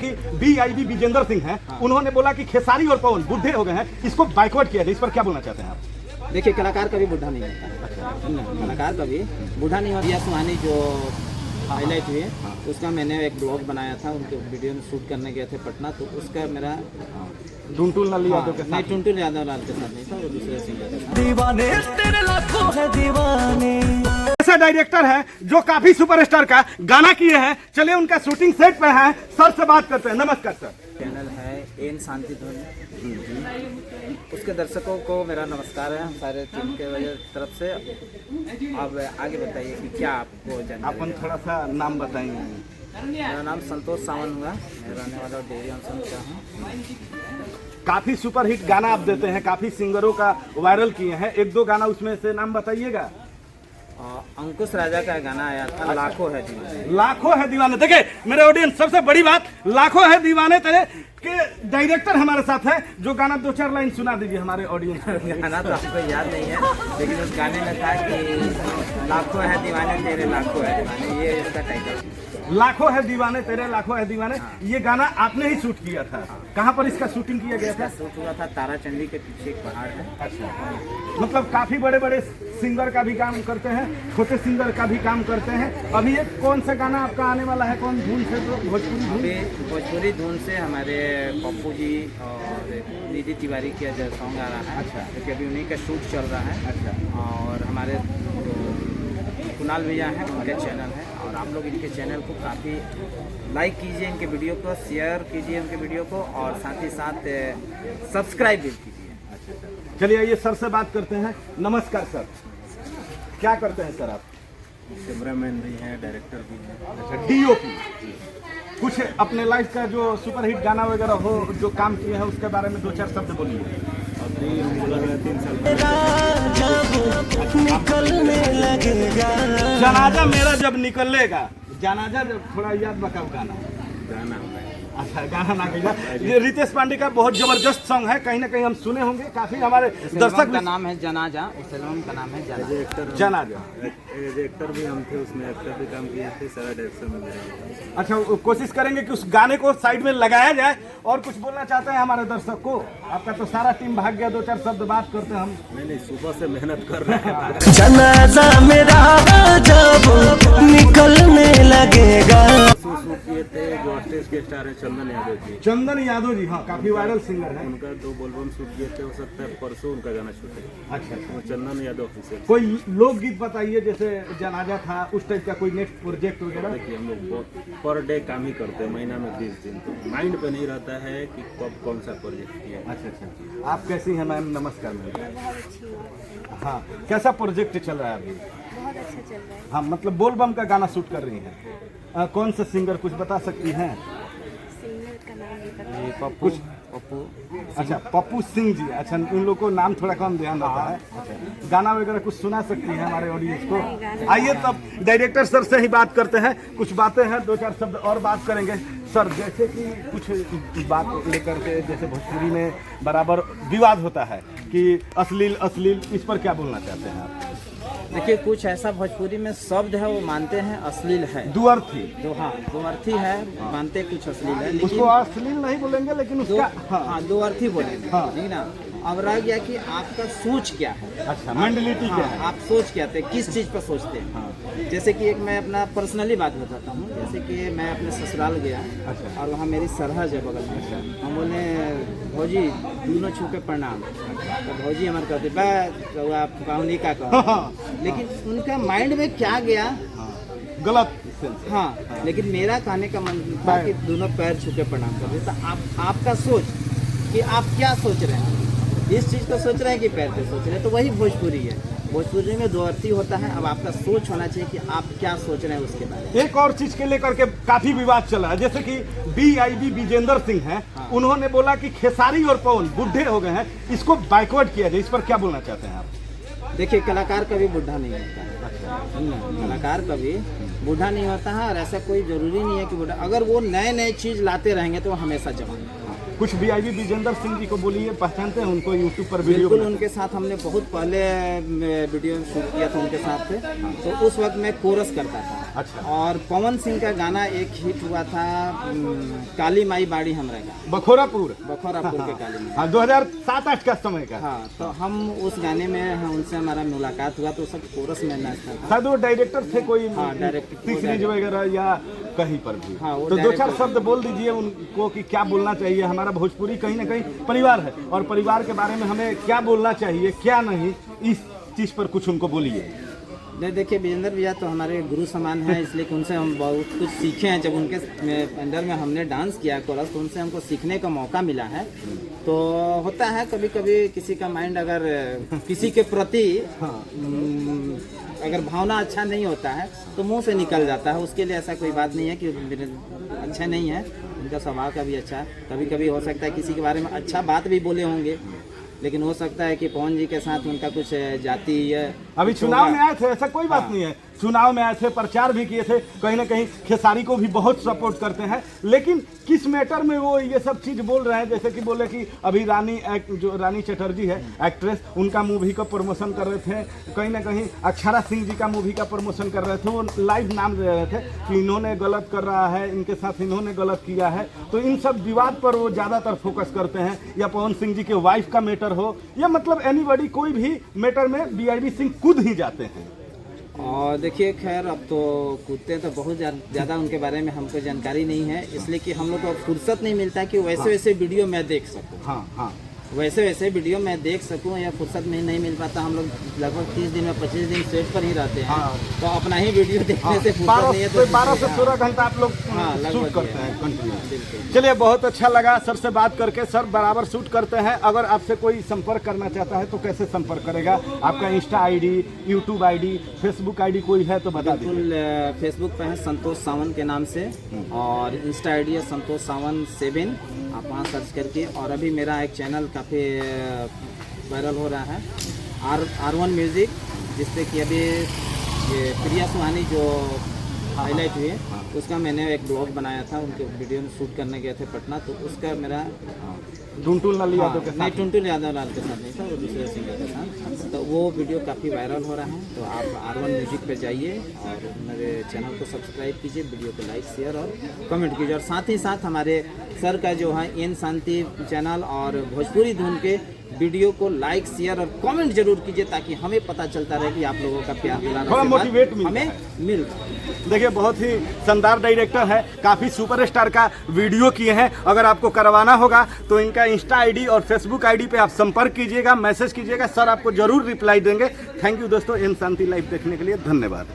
कि BIB विजेंद्र सिंह हैं, उन्होंने बोला कि खेसारी और पवन बुढ़े हो गए हैं, इसको बाइकआउट किया जाए, इस पर क्या बोलना चाहते हैं आप? देखिए, कलाकार कभी बूढ़ा नहीं होता। कलाकार कभी बूढ़ा नहीं होता। सुहानी जो हाईलाइट हुई है, उसका मैंने एक ब्लॉग बनाया था, उनके वीडियो में शूट करने गए थे पटना, तो उसका मेरा टुनटुन लाल यादव के नहीं, टुनटुन यादव लाल के साथ नहीं था, वो दूसरे सिंगर थे। दीवाने तेरे लाखों है दीवाने। ऐसा डायरेक्टर है जो काफी सुपरस्टार का गाना किए हैं। चलिए उनका शूटिंग सेट पे है, सर से बात करते हैं। नमस्कार सर। चैनल है एन शांति ध्वनि, उसके दर्शकों को मेरा नमस्कार है, हम सारे टीम के तरफ से। अब आगे बताइए कि क्या आपको जानना। अपन थोड़ा सा नाम बताएंगे। मेरा नाम संतोष सावंत हुआ, मैं रहने वाला डेयरी अंसन का हूँ। काफी सुपरहिट गाना आप देते हैं, काफी सिंगरों का वायरल किए हैं, एक दो गाना उसमें से नाम बताइएगा। अंकुश राजा का गाना आया था, लाखों है दीवाने। लाखों है दीवाने। देखिए मेरे ऑडियंस, सबसे बड़ी बात, लाखों है दीवाने तेरे के डायरेक्टर हमारे साथ है, जो गाना 2-4 लाइन सुना दीजिए हमारे ऑडियंस को। गाना तो आपको याद नहीं है, लेकिन उस गाने में था कि लाखों है दीवाने तेरे, लाखों है दीवाने, ये इसका टाइटल। लाखों है दीवाने तेरे, लाखों है दीवाने, ये गाना आपने ही शूट किया था। कहाँ पर इसका शूटिंग किया गया था? शूट हुआ था ताराचंडी के पीछे एक पहाड़ है। अच्छा, मतलब काफी बड़े बड़े सिंगर का भी काम करते हैं, छोटे सिंगर का भी काम करते हैं। अभी एक कौन सा गाना आपका आने वाला है, कौन धुन से? तो भोजपुरी धुन से हमारे पप्पू जी और निधि तिवारी का जो सॉन्ग आ रहा है। अच्छा, क्योंकि अभी उन्हीं का शूट चल रहा है। अच्छा, और हमारे कुणाल भैया हैं, उनके चैनल है, और आप लोग इनके चैनल को काफ़ी लाइक कीजिए, इनके वीडियो को शेयर कीजिए, उनके वीडियो को, और साथ ही साथ सब्सक्राइब भी कीजिए। चलिए आइए सर से बात करते हैं। नमस्कार सर, क्या करते हैं सर आप? कैमरामैन भी हैं, डायरेक्टर भी हैं। अच्छा, DOP। कुछ अपने लाइफ का जो सुपरहिट गाना वगैरह हो, जो काम किए हैं, उसके बारे में 2-4 शब्द बोलिए। अभी 3 साल निकलने लगेगा जनाजा मेरा जब निकलेगा, जनाजा जब, थोड़ा याद बताओ गाना। गाना अच्छा, गाना ना गया। ये रितेश पांडे का बहुत जबरदस्त सॉन्ग है, कहीं ना कहीं हम सुने होंगे, काफी हमारे दर्शक का नाम है जनाजा, उस एल्बम का नाम है जनाजा। जनाजा। एक्टर भी हम थे उसमें, एक्टर भी काम किए थे, सारा डायरेक्शन में मेरा। अच्छा, कोशिश करेंगे कि उस गाने को साइड में लगाया जाए। और कुछ बोलना चाहते हैं हमारे दर्शक को? आपका तो सारा टीम भाग गया, 2-4 शब्द बात करते हैं हम। नहीं, सुबह से मेहनत कर रहे हैं। जनाजा मेरा जब निकलने लगेगा। शूट किए थे, जो स्टेज के स्टार है चंदन यादव जी। चंदन यादव जी, हाँ, काफी वायरल सिंगर है। उनका 2 एल्बम शूट किए थे, हो सकता है परसों उनका गाना शूट है। अच्छा, वो चंदन यादव ऑफिशियल। कोई लोकगीत बताइए, जैसे जनाजा था, उस टाइप का कोई नेक्स्ट प्रोजेक्ट वगैरह? देखिए, हम लोग पर डे काम ही करते हैं, महीना में 20 दिन, तो माइंड पे नहीं रहता है कि कब कौन सा प्रोजेक्ट किया। अच्छा अच्छा, आप कैसी हैं मैम? नमस्कार मैम। हाँ, कैसा प्रोजेक्ट चल रहा है अभी? बहुत अच्छा चल रहा है। हाँ, मतलब बोलबम का गाना शूट कर रही हैं। कौन सा सिंगर, कुछ बता सकती हैं? सिंगर का नाम नहीं पता। पप्पू। अच्छा, पप्पू सिंह जी। अच्छा, इन लोगों को नाम थोड़ा कम ध्यान रहता है। अच्छा, गाना वगैरह कुछ सुना सकती हैं हमारे ऑडियंस को? आइए तब डायरेक्टर सर से ही बात करते हैं। कुछ बातें हैं, 2-4 शब्द और बात करेंगे। सर, जैसे कि कुछ बात लेकर के, जैसे भोजपुरी में बराबर विवाद होता है कि अश्लील, इस पर क्या बोलना चाहते हैं आप? देखिए, कुछ ऐसा भोजपुरी में शब्द है, वो मानते हैं अश्लील है, दुअर्थी। दो अर्थी है, मानते कुछ अश्लील है, लेकिन उसको अश्लील नहीं बोलेंगे, लेकिन उसका हाँ, दो अर्थी बोलेंगे। हाँ। ठीक ना। अब रह गया कि आपका सोच क्या है। अच्छा, मेंटलिटी क्या है? आप सोच क्या थे, किस चीज़ पर सोचते हैं। हाँ। जैसे कि एक मैं अपना पर्सनली बात बताता हूँ। जैसे कि मैं अपने ससुराल गया, अच्छा, और वहाँ मेरी सरहद है बगल में। हम बोले, भौजी दोनों छू के प्रणाम, तो भौजी हमारे कहते तो आप पाहुनी का कहो। लेकिन उनका माइंड में क्या गया, गलत। हाँ, लेकिन मेरा कहने का मन था कि दोनों पैर छू के प्रणाम कर दे। तो आपका सोच कि आप क्या सोच रहे हैं, इस चीज़ को सोच रहे हैं कि पैर पे सोच रहे हैं, तो वही भोजपुरी है। भोजपुरी में 2 अर्थी होता है। अब आपका सोच होना चाहिए कि आप क्या सोच रहे हैं उसके बारे में। एक और चीज के लेकर के काफी विवाद चला है, जैसे कि BIB विजेंद्र सिंह हैं, उन्होंने बोला कि खेसारी और पवन बुढ़े हो गए हैं, इसको बाइकआउट किया जाए, इस पर क्या बोलना चाहते हैं आप? देखिए, कलाकार कभी बूढ़ा नहीं होता है। कलाकार कभी बूढ़ा नहीं होता है, और ऐसा कोई जरूरी नहीं है कि बूढ़ा। अगर वो नए चीज़ लाते रहेंगे तो वो हमेशा जवान। कुछ BIB विजेंद्र सिंह जी को बोलिए, पहचानते हैं उनको? यूट्यूब पर वीडियो बिल्कुल, उनके साथ हमने बहुत पहले वीडियो शूट किया था उनके साथ से। तो उस वक्त मैं कोरस करता था। अच्छा। और पवन सिंह का गाना एक हिट हुआ था, काली माई बाड़ी हमरा का, बखोरापुर बखोरापुर के काली माई। हाँ 2007-8 का समय का। हाँ, तो हम उस गाने में उनसे हमारा मुलाकात हुआ तो सब कोरस में नाचता था। शायद वो डायरेक्टर थे कोई, हाँ, डायरेक्टर, वो सीरीज वगैरह या कहीं पर भी। हाँ, वो तो दो चार डायरेक्टर। शब्द बोल दीजिए उनको कि क्या बोलना चाहिए। हमारा भोजपुरी कहीं ना कहीं परिवार है और परिवार के बारे में हमें क्या बोलना चाहिए क्या नहीं, इस चीज पर कुछ उनको बोलिए। नहीं, देखिए विजेंद्र भैया तो हमारे गुरु समान हैं, इसलिए कि उनसे हम बहुत कुछ सीखे हैं। जब उनके अंडर में हमने डांस किया कोरस तो उनसे हमको सीखने का मौका मिला है। तो होता है कभी कभी किसी का माइंड अगर किसी के प्रति अगर भावना अच्छा नहीं होता है तो मुंह से निकल जाता है। उसके लिए ऐसा कोई बात नहीं है कि मेरे अच्छा नहीं है, उनका स्वभाव का भी अच्छा है। कभी कभी हो सकता है किसी के बारे में अच्छा बात भी बोले होंगे, लेकिन हो सकता है कि पवन जी के साथ उनका कुछ जाति अभी चुनाव में आए थे, ऐसा कोई बात नहीं है। चुनाव में आए थे, प्रचार भी किए थे, कहीं ना कहीं खेसारी को भी बहुत सपोर्ट करते हैं। लेकिन किस मैटर में वो ये सब चीज बोल रहे हैं, जैसे कि बोले कि अभी जो रानी चटर्जी है एक्ट्रेस, उनका मूवी का प्रमोशन कर रहे थे, कहीं ना कहीं अक्षरा सिंह जी का मूवी का प्रमोशन कर रहे थे। वो लाइव नाम दे रहे थे कि इन्होंने गलत कर रहा है, इनके साथ इन्होंने गलत किया है। तो इन सब विवाद पर वो ज़्यादातर फोकस करते हैं, या पवन सिंह जी के वाइफ का मैटर हो या मतलब एनीबॉडी कोई भी मैटर में बीआईबी सिंह कूद ही जाते हैं। और देखिए खैर अब तो कूदते हैं तो बहुत ज़्यादा उनके बारे में हमको जानकारी नहीं है, इसलिए कि हम लोग को फुर्सत नहीं मिलता कि वैसे वैसे वीडियो मैं देख सकूं। हाँ हाँ, वैसे वैसे वीडियो मैं देख सकूं या फुर्सत में नहीं मिल पाता। हम लोग लगभग 30 दिन में 25 दिन सेट पर ही रहते हैं। हाँ। तो अपना ही वीडियो देखने से फुर्सत नहीं है तो 12 से 16 घंटा आप लोग हाँ, लगभग शूट करते ये। हैं कंटिन्यू। बिल्कुल। चलिए, बहुत अच्छा लगा सर से बात करके। सर बराबर शूट करते हैं। अगर आपसे कोई संपर्क करना चाहता है तो कैसे संपर्क करेगा? आपका Insta ID, YouTube ID, Facebook ID कोई है तो बता दीजिए। बिल्कुल, फेसबुक पे है संतोष सावन के नाम से, और इंस्टा आईडी है संतोष सावन 7, आप वहाँ सर्च करके। और अभी मेरा एक चैनल काफ़ी वायरल हो रहा है, R1 म्यूज़िक, जिससे कि अभी ये प्रिया सुहानी जो हाईलाइट हुई है, उसका मैंने एक ब्लॉग बनाया था, उनके वीडियो में शूट करने गए थे पटना, तो उसका मेरा टुनटुल लाल यादव के नहीं, साथ। टुनटुल यादव लाल के साथ नहीं था, वो दूसरे सिंगर के साथ। तो वो वीडियो काफ़ी वायरल हो रहा है, तो आप R1 म्यूजिक पे जाइए और मेरे चैनल को सब्सक्राइब कीजिए, वीडियो को लाइक शेयर और कमेंट कीजिए। और साथ ही साथ हमारे सर का जो है एन शांति चैनल और भोजपुरी धुन के वीडियो को लाइक शेयर और कमेंट जरूर कीजिए, ताकि हमें पता चलता रहे कि आप लोगों का प्यार दुलार थोड़ा आशीर्वाद मोटिवेट मिलता हमें है। मिल। देखिए, बहुत ही शानदार डायरेक्टर है, काफ़ी सुपरस्टार का वीडियो किए हैं। अगर आपको करवाना होगा तो इनका इंस्टा आईडी और फेसबुक आईडी पे आप संपर्क कीजिएगा, मैसेज कीजिएगा, सर आपको जरूर रिप्लाई देंगे। थैंक यू दोस्तों, एन शांति लाइव देखने के लिए धन्यवाद।